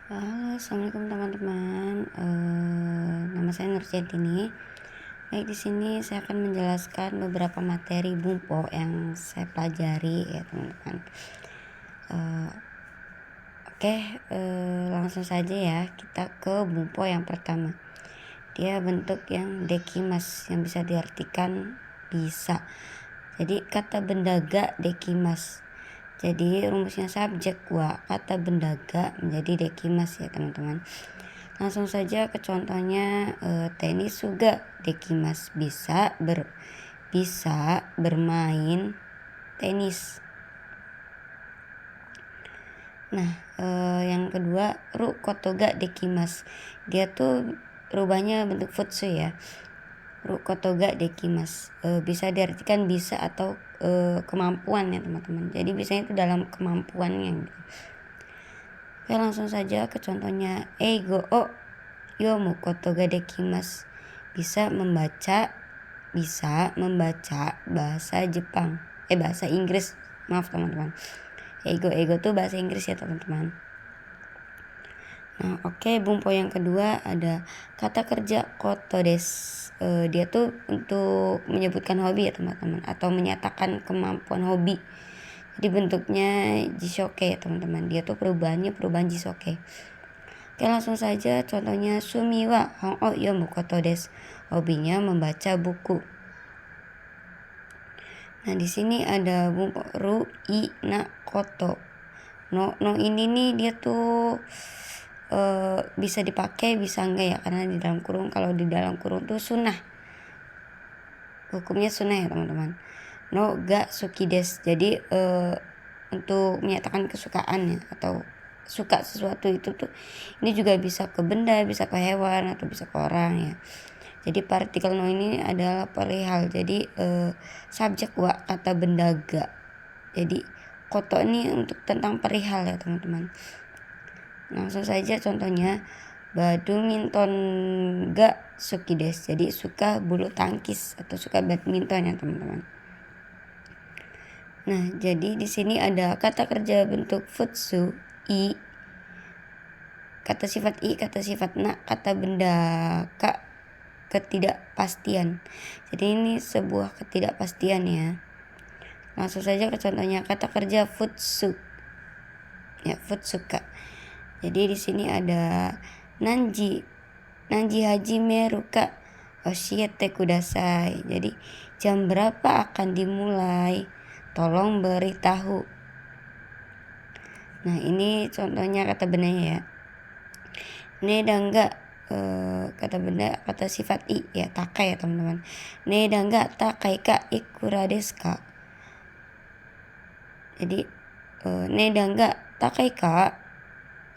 Halo, assalamualaikum teman-teman. Nama saya Nurjantini. Baik, di sini saya akan menjelaskan beberapa materi Bumpo yang saya pelajari ya teman-teman. Oke, langsung saja ya kita ke Bumpo yang pertama. Dia bentuk yang dekimas yang bisa diartikan bisa. Jadi kata bendaga dekimas. Jadi rumusnya subjek wa kata bendaga menjadi dekimas ya teman-teman. Langsung saja ke contohnya, tenis juga dekimas bisa bermain tenis. Nah, yang kedua ru kotoga dekimas. Dia tuh rubahnya bentuk futsu ya. Ru kotoga dekimas bisa diartikan bisa atau kemampuan ya teman-teman. Jadi biasanya itu dalam kemampuannya gitu. Oke, langsung saja ke contohnya. Eigo o yomu koto ga dekimasu. Bisa membaca bahasa Jepang. Bahasa Inggris. Maaf teman-teman. Ego tuh bahasa Inggris ya teman-teman. Nah, oke, Bumpo yang kedua ada kata kerja koto des. Dia tuh untuk menyebutkan hobi ya teman-teman, atau menyatakan kemampuan hobi. Jadi bentuknya jishoke ya teman-teman. Dia tuh perubahan jishoke. Oke, langsung saja contohnya sumi wa hongo yomu koto des. Hobinya membaca buku. Nah, di sini ada Bumpo ru i na koto. No ini nih dia tuh bisa dipakai bisa enggak ya, karena di dalam kurung, kalau di dalam kurung tuh sunnah, hukumnya sunnah ya teman-teman. No ga suki des, jadi untuk menyatakan kesukaan ya, atau suka sesuatu itu tuh ini juga bisa ke benda, bisa ke hewan, atau bisa ke orang ya. Jadi partikel no ini adalah perihal, jadi subjek wa kata benda ga. Jadi koto ini untuk tentang perihal ya teman-teman. Langsung saja contohnya badminton ga suki des. Jadi suka bulu tangkis atau suka badminton ya teman-teman. Nah, jadi di sini ada kata kerja bentuk futsu i, kata sifat i, kata sifat na, kata benda ka, ketidakpastian. Jadi ini sebuah ketidakpastian ya. Langsung saja ke contohnya kata kerja futsu. Ya, futsuka. Jadi di sini ada nanji haji meruka oshiete kudasai. Jadi jam berapa akan dimulai? Tolong beritahu. Nah, ini contohnya kata bendanya ya. Neda enggak kata benda, kata sifat i ya, takai ya teman-teman. Neda enggak takai ka ikura desu ka. Jadi neda enggak takai ka.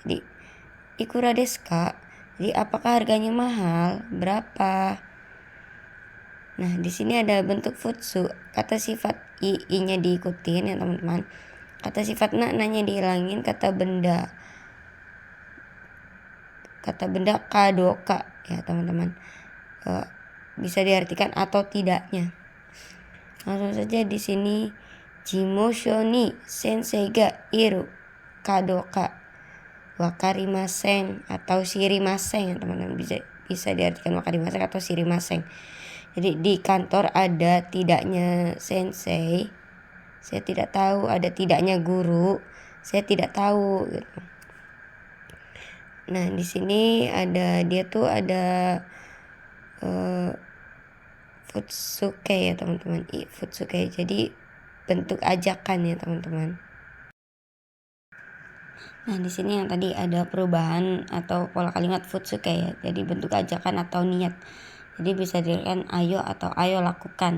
Jadi ikura desu ka. Jadi apakah harganya mahal? Berapa? Nah, di sini ada bentuk futsu. Kata sifat i-nya diikutin ya teman-teman. Kata sifat na-nya dihilangin. Kata benda kadoka ya teman-teman. Bisa diartikan atau tidaknya. Langsung saja di sini jimosho ni sensei ga iru kadoka wakarimasen atau shirimasen ya teman-teman. Bisa diartikan wakarimasen atau shirimasen. Jadi di kantor ada tidaknya sensei, saya tidak tahu. Ada tidaknya guru, saya tidak tahu gitu. Nah, di sini ada dia tuh ada futsuke ya teman-teman. Futsuke. Jadi bentuk ajakan ya teman-teman. Nah, di sini yang tadi ada perubahan atau pola kalimat futsuke ya. Jadi bentuk ajakan atau niat. Jadi bisa dikatakan ayo atau ayo lakukan.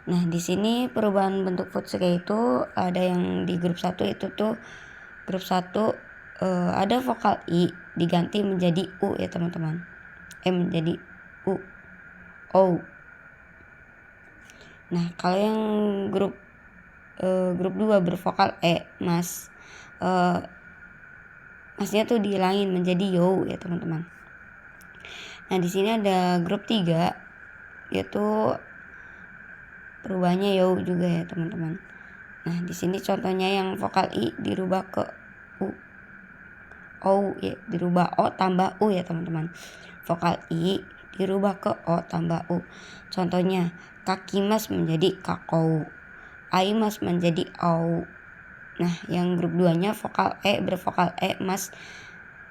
Nah, di sini perubahan bentuk futsuke itu ada yang di grup 1 itu tuh grup 1 ada vokal i diganti menjadi u ya teman-teman. Menjadi u. O. Nah, kalau yang grup 2 bervokal mas. Masnya tuh dihilangin menjadi yo ya teman-teman. Nah, di sini ada grup 3 yaitu perubahannya yo juga ya teman-teman. Nah, di sini contohnya yang vokal i dirubah ke u. ou ya, dirubah o tambah u ya teman-teman. Vokal i dirubah ke o tambah u. Contohnya kaki mas menjadi kakou, ai mas menjadi au. Nah yang grup 2-nya vokal e bervokal e mas,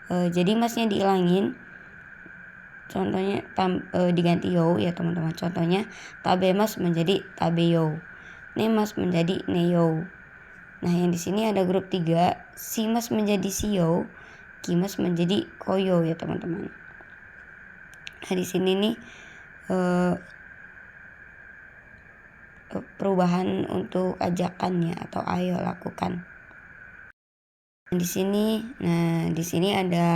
jadi masnya dihilangin. Contohnya diganti yo ya teman-teman. Contohnya tabemas menjadi tabeyo, nemas menjadi neyo. Nah yang di sini ada grup 3, simas menjadi siyo, kimas menjadi koyo ya teman-teman. Nah di sini nih perubahan untuk ajakannya atau ayo lakukan. Di sini ada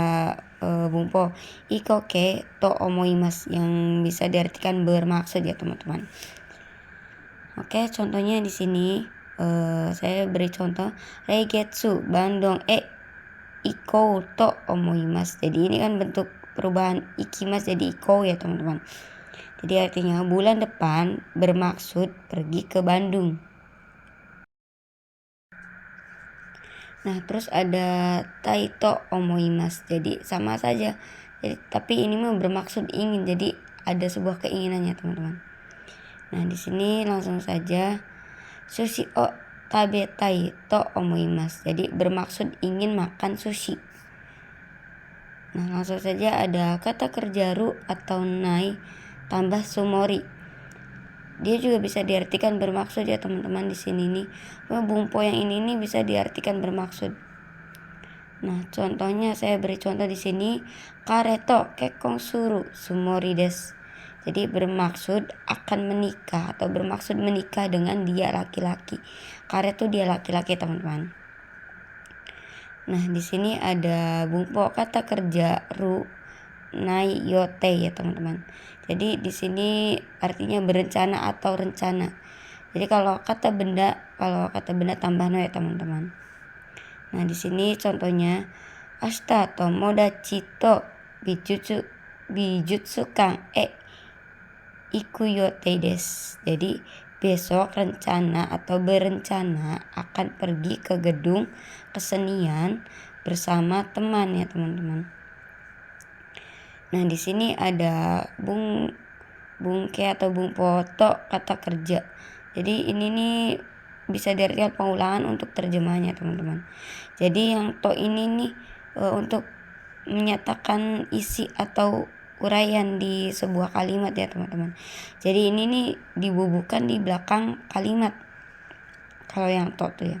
bumpo ikoke to omoimas yang bisa diartikan bermaksud ya teman-teman. Oke, contohnya di sini saya beri contoh reigetsu bandong iko to omoimas. Jadi ini kan bentuk perubahan ikimas jadi iko ya teman-teman. Jadi artinya bulan depan bermaksud pergi ke Bandung. Nah terus ada taito omoimas. Jadi sama saja. Jadi, tapi ini mah bermaksud ingin. Jadi ada sebuah keinginannya teman-teman. Nah di sini langsung saja sushi o tabetai to omoimas. Jadi bermaksud ingin makan sushi. Nah langsung saja ada kata kerja ru atau nai tambah sumori. Dia juga bisa diartikan bermaksud ya teman-teman di sini nih. Bumpo yang ini nih bisa diartikan bermaksud. Nah contohnya saya beri contoh di sini kareto kekong suru sumori des. Jadi bermaksud akan menikah atau bermaksud menikah dengan dia laki-laki. Karet tuh dia laki-laki teman-teman. Nah di sini ada bumpo kata kerja ru nai yote ya teman-teman. Jadi di sini artinya berencana atau rencana. Jadi kalau kata benda tambah no ya teman-teman. Nah di sini contohnya ashita tomodachi to bijutsu kang ikuyote des. Jadi besok rencana atau berencana akan pergi ke gedung kesenian bersama teman ya teman-teman. Nah di sini ada bungke atau bungpoto kata kerja. Jadi ini nih bisa diartikan pengulangan untuk terjemahnya teman-teman. Jadi yang to ini nih untuk menyatakan isi atau uraian di sebuah kalimat ya teman-teman. Jadi ini nih dibubuhkan di belakang kalimat. Kalau yang to tuh ya.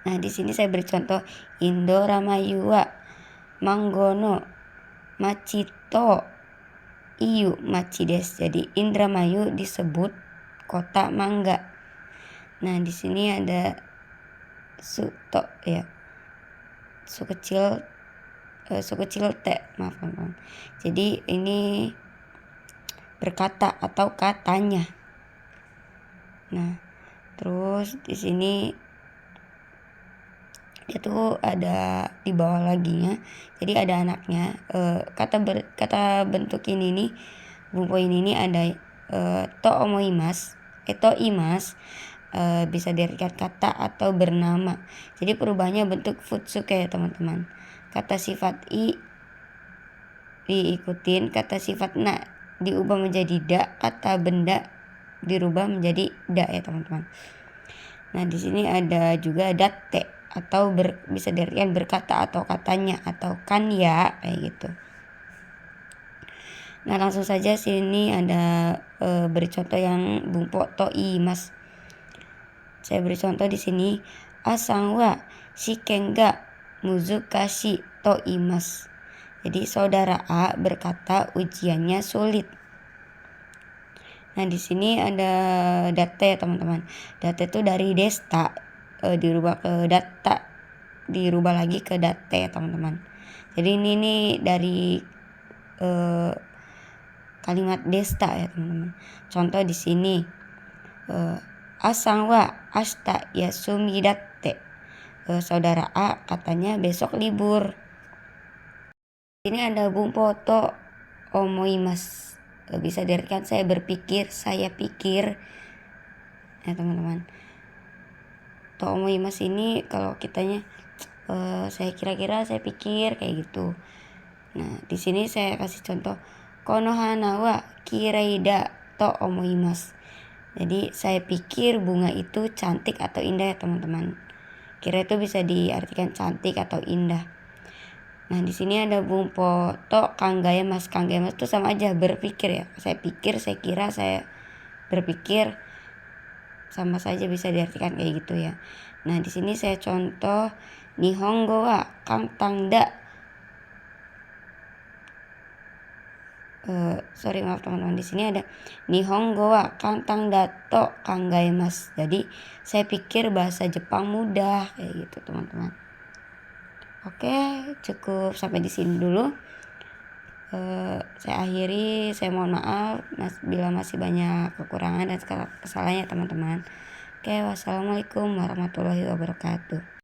Nah di sini saya beri contoh Indoramayuwa Manggono Machito Iyu Machides. Jadi Indramayu disebut kota mangga. Nah di sini ada suto ya. Su kecil T, maaf teman-teman. Jadi ini berkata atau katanya. Nah terus di sini itu ada di bawah laginya. Jadi ada anaknya. Kata bentuk ini nih bumpo ini nih ada to omoimas, to imas. Bisa diartikan kata atau bernama. Jadi perubahannya bentuk futsuke ya teman-teman. Kata sifat i diikutin, kata sifat na diubah menjadi da, kata benda dirubah menjadi da ya teman-teman. Nah di sini ada juga date atau bisa diartikan berkata atau katanya atau kan ya kayak gitu. Nah langsung saja sini ada beri contoh yang bumpo to imas. Saya beri contoh di sini asang wa shiken ga muzukashi to imas. Jadi saudara A berkata ujiannya sulit. Nah di sini ada data ya teman-teman. Data itu dari desta dirubah ke data, dirubah lagi ke data ya teman-teman. Jadi ini nih dari kalimat desta ya teman-teman. Contoh di sini asang wa ashita yasumi datte. Saudara A katanya besok libur. Ini ada bumpo to omoimas. Bisa diartikan saya berpikir, saya pikir. Ya teman-teman. To omoimas ini kalau kitanya saya pikir kayak gitu. Nah, di sini saya kasih contoh konohana wa kirei da to omoimasu. Jadi saya pikir bunga itu cantik atau indah ya teman-teman. Kira itu bisa diartikan cantik atau indah. Nah, di sini ada bumpo to kanggaemas. Kanggaemas itu sama aja berpikir ya. Saya pikir, saya kira, saya berpikir, sama saja bisa diartikan kayak gitu ya. Nah, di sini saya contoh Nihongo wa kantangda. Maaf teman-teman, di sini ada Nihongo wa kantangda to kanggaemas. Jadi saya pikir bahasa Jepang mudah kayak gitu teman-teman. Oke, cukup sampai di sini dulu. Saya akhiri, saya mohon maaf bila masih banyak kekurangan dan kesalahannya teman-teman. Oke, wassalamualaikum warahmatullahi wabarakatuh.